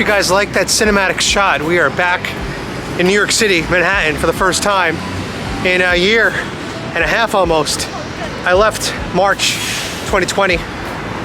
you guys liked that cinematic shot. We are back in New York City, Manhattan, for the first time in a year and a half almost. I left March 2020.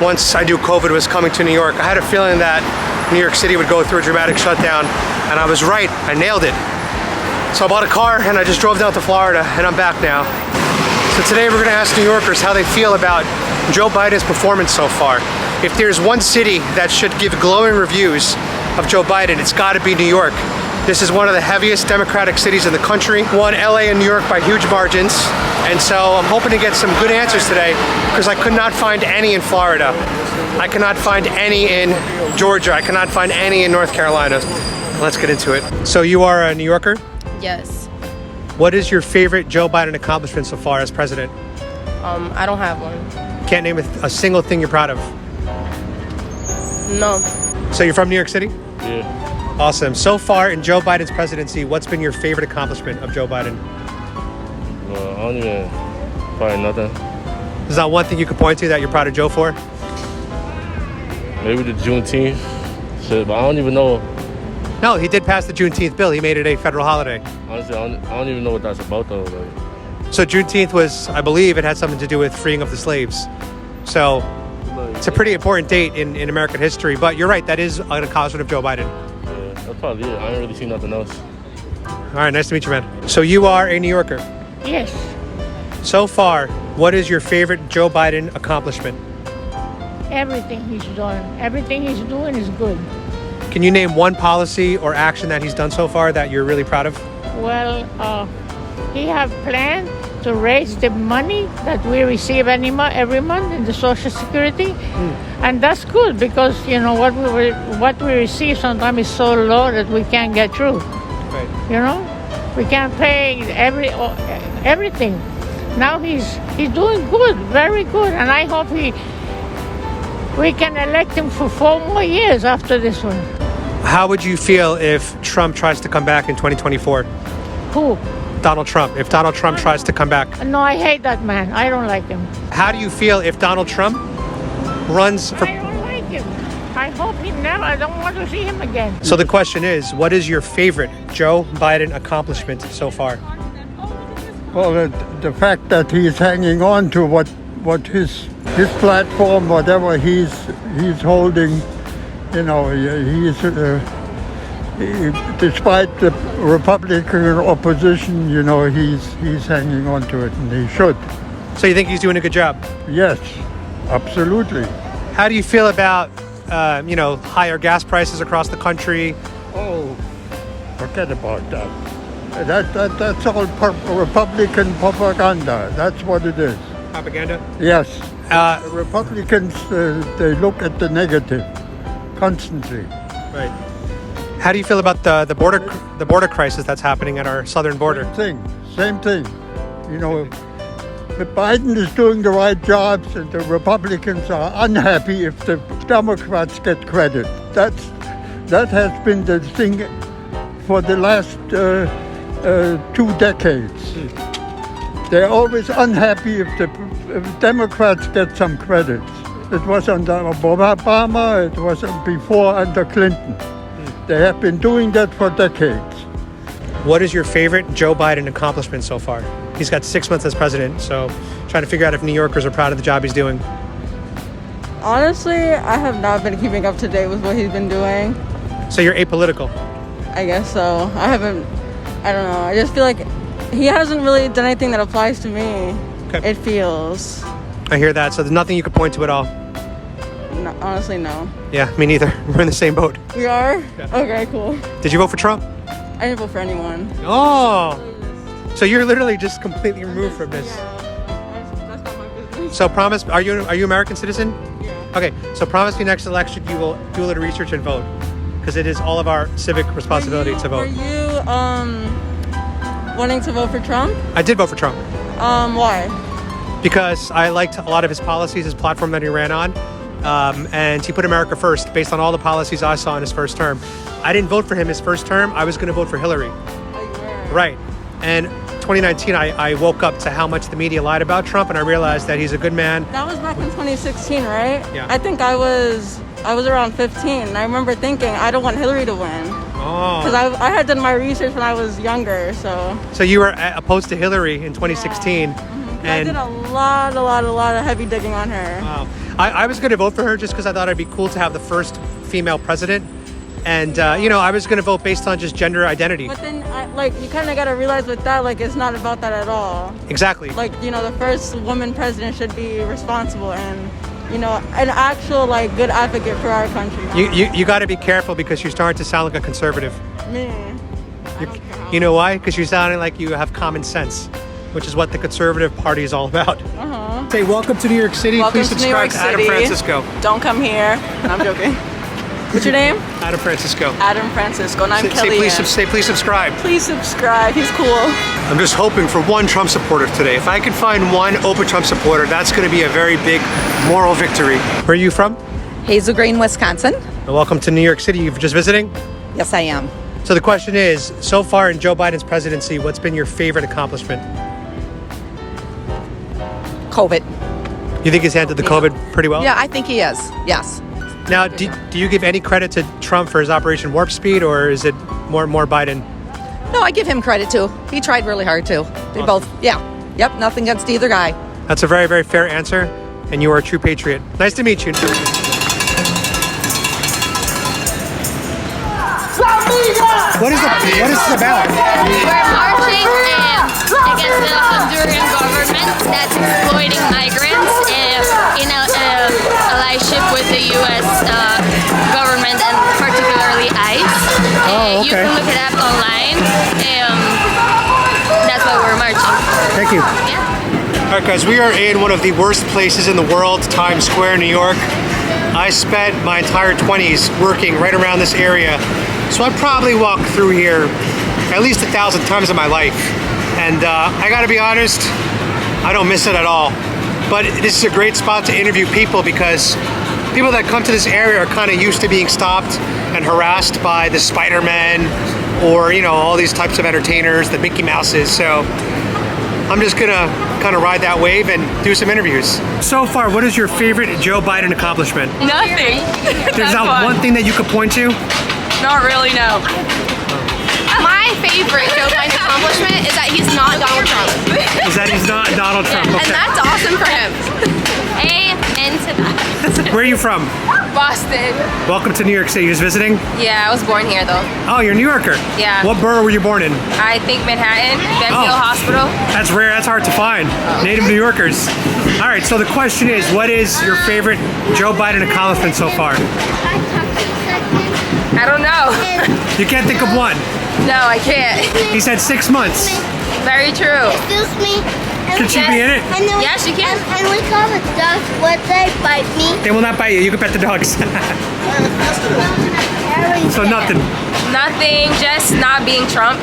Once I knew COVID was coming to New York, I had a feeling that New York City would go through a dramatic shutdown, and I was right. I nailed it. So I bought a car and I just drove down to Florida, and I'm back now. So today we're gonna ask New Yorkers how they feel about Joe Biden's performance so far. If there's one city that should give glowing reviews of Joe Biden, it's gotta be New York. This is one of the heaviest Democratic cities in the country. Won LA and New York by huge margins. And so I'm hoping to get some good answers today, because I could not find any in Florida. I cannot find any in Georgia. I cannot find any in North Carolina. Let's get into it. So you are a New Yorker? Yes. What is your favorite Joe Biden accomplishment so far as president? I don't have one. Can't name a single thing you're proud of? No. So you're from New York City? Yeah. Awesome. So far in Joe Biden's presidency, what's been your favorite accomplishment of Joe Biden? Well, I don't even, probably nothing. There's not one thing you could point to that you're proud of Joe for? Maybe the Juneteenth shit, but I don't even know. No, he did pass the Juneteenth bill. He made it a federal holiday. Honestly, I don't even know what that's about though. Like, So Juneteenth was, I believe, it had something to do with freeing of the slaves. So it's a pretty important date in American history. But you're right, that is an accomplishment of Joe Biden. yeah, that's probably it. I ain't really seen nothing else. All right, nice to meet you, man. So you are a New Yorker. Yes, So far, what is your favorite Joe Biden accomplishment? everything he's done. Everything he's doing is good. Can you name one policy or action that he's done so far that you're really proud of? Well, he have planned to raise the money that we receive every month in the Social Security, and that's good because you know what we receive sometimes is so low that we can't get through. Right. You know, we can't pay everything. Now he's doing good, very good, and I hope we can elect him for 4 more years after this one. How would you feel if Trump tries to come back in 2024? Who? Donald Trump. If Donald Trump tries to come back. No, I hate that man. I don't like him. How do you feel if Donald Trump runs for... I don't like him. I hope he never. I don't want to see him again. So the question is, what is your favorite Joe Biden accomplishment so far? Well, the fact that he's hanging on to what his platform, whatever he's holding, you know, despite the Republican opposition, you know, he's hanging on to it, and he should. So you think he's doing a good job? Yes, absolutely. How do you feel about, higher gas prices across the country? Oh, forget about that. That's all Republican propaganda. That's what it is. Propaganda? Yes. The Republicans, they look at the negative constantly. Right. How do you feel about the border crisis that's happening at our southern border? Same thing. You know, Biden is doing the right jobs, and the Republicans are unhappy if the Democrats get credit. That has been the thing for the last 2 decades. They're always unhappy if Democrats get some credit. It was under Obama, it was before under Clinton. They have been doing that for decades. What is your favorite Joe Biden accomplishment so far? He's got 6 months as president, so trying to figure out if New Yorkers are proud of the job he's doing. Honestly, I have not been keeping up to date with what he's been doing. So you're apolitical? I guess so. I don't know. I just feel like he hasn't really done anything that applies to me. Okay. It feels. I hear that, so there's nothing you could point to at all? No, honestly, no. Yeah, me neither. We're in the same boat. We are? Yeah. Okay, cool. Did you vote for Trump? I didn't vote for anyone. Oh! So you're literally just completely removed from this. Yeah, that's not my business. So promise, are you American citizen? Yeah. Okay, so promise me next election you will do a little research and vote, because it is all of our civic responsibility to vote. Were you wanting to vote for Trump? I did vote for Trump. Why? Because I liked a lot of his policies, his platform that he ran on, and he put America first based on all the policies I saw in his first term. I didn't vote for him his first term. I was going to vote for Hillary. Oh, Right. And 2019, I woke up to how much the media lied about Trump, and I realized that he's a good man. That was back in 2016, right? Yeah. I think I was I was around 15, and I remember thinking, I don't want Hillary to win. Because I had done my research when I was younger, so. So you were opposed to Hillary in 2016. Yeah. I did a lot of heavy digging on her. Wow. I was going to vote for her just because I thought it'd be cool to have the first female president. And, you know, I was going to vote based on just gender identity. But then, you kind of got to realize with that, it's not about that at all. Exactly. The first woman president should be responsible and, an actual, good advocate for our country. You got to be careful because you're starting to sound like a conservative. Me. I don't care how. You know why? Because you're sounding like you have common sense, which is what the Conservative Party is all about. Say, welcome to New York City. Welcome Please to New subscribe York to Adam City. Francisco. Don't come here. No, I'm joking. What's your name? Adam Francisco. Adam Francisco, and I'm Kelly. Say please subscribe. Please subscribe. He's cool. I'm just hoping for one Trump supporter today. If I can find one open Trump supporter, that's going to be a very big moral victory. Where are you from? Hazel Green, Wisconsin. And welcome to New York City. You're just visiting? Yes, I am. So the question is, so far in Joe Biden's presidency, what's been your favorite accomplishment? COVID. You think he's handled the COVID pretty well? Yeah, I think he is. Yes. Now, do you give any credit to Trump for his Operation Warp Speed, or is it more Biden? No, I give him credit too. He tried really hard too. They both, yeah. Yep, nothing against either guy. That's a very, very fair answer, and you are a true patriot. Nice to meet you. What is this about? We're marching against the Honduran government that's exploiting migrants in allyship with the U.S. government and particularly ICE. Oh, okay. You can look it up online. That's why we're marching. Thank you. Yeah. All right, guys, we are in one of the worst places in the world, Times Square, New York. I spent my entire 20s working right around this area, so I probably walked through here at least 1,000 times in my life. And I gotta be honest, I don't miss it at all. But this is a great spot to interview people because people that come to this area are kind of used to being stopped and harassed by the Spider-Man or, all these types of entertainers, the Mickey Mouses. So I'm just gonna kind of ride that wave and do some interviews. So far, what is your favorite Joe Biden accomplishment? Nothing. There's not one thing that you could point to? Not really, no. My favorite Joe Biden accomplishment is that he's not Donald Trump. Is that he's not Donald Trump? And Okay. that's awesome for him. Amen to that. Where are you from? Boston. Welcome to New York City. You're just visiting? Yeah, I was born here though. Oh, you're a New Yorker? Yeah. What borough were you born in? I think Manhattan, Benfield Oh. Hospital. That's rare. That's hard to find. Native New Yorkers. All right, so the question is, what is your favorite Joe Biden accomplishment so far? I don't know. You can't think of one. No, I can't. He said 6 months. Very true. Excuse me. Could she be in it? Yeah, she can. And we call the dogs. Would they bite me? They will not bite you. You can pet the dogs. So nothing. Nothing, just not being Trump.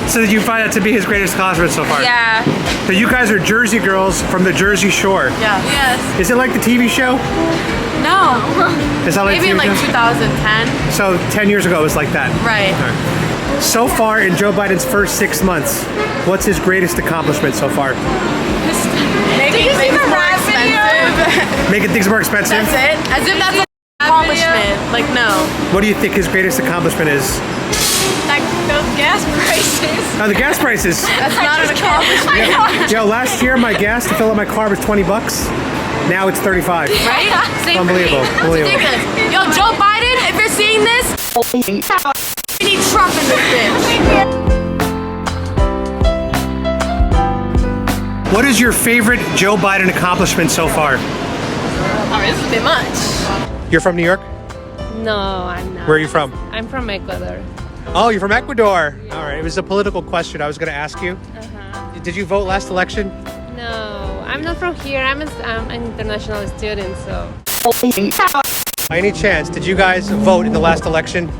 So did you find that to be his greatest accomplishment so far? Yeah. So you guys are Jersey girls from the Jersey Shore. Yeah. Yes. Is it like the TV show? No. Is that like Maybe the in TV like show? 2010. So 10 years ago it was like that. Right. So far in Joe Biden's first 6 months, what's his greatest accomplishment so far? Making things more expensive. Making things more expensive? That's it? As if that's an accomplishment. Like, no. What do you think his greatest accomplishment is? Like those gas prices. Oh, the gas prices. That's not an accomplishment. Yo, last year my gas to fill up my car was $20. Now it's 35. Right? Same Unbelievable. for me. Unbelievable. Ridiculous. Yo, Joe Biden, if you're seeing this, we need Trump in this bitch. What is your favorite Joe Biden accomplishment so far? Oh, this is a bit much. You're from New York? No, I'm not. Where are you from? I'm from Ecuador. Oh, you're from Ecuador. All right. It was a political question I was going to ask you. Uh-huh. Did you vote last election? No, I'm not from here. I'm an international student, so. By any chance, did you guys vote in the last election?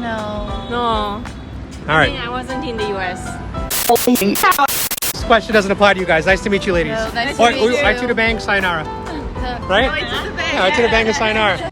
No. All right. I wasn't in the U.S. This question doesn't apply to you guys. Nice to meet you, ladies. Nice Oi, to meet you. Ai tudo bem, sayonara. Right? Oi, tudo bem. Yeah, ai tudo bem, sayonara.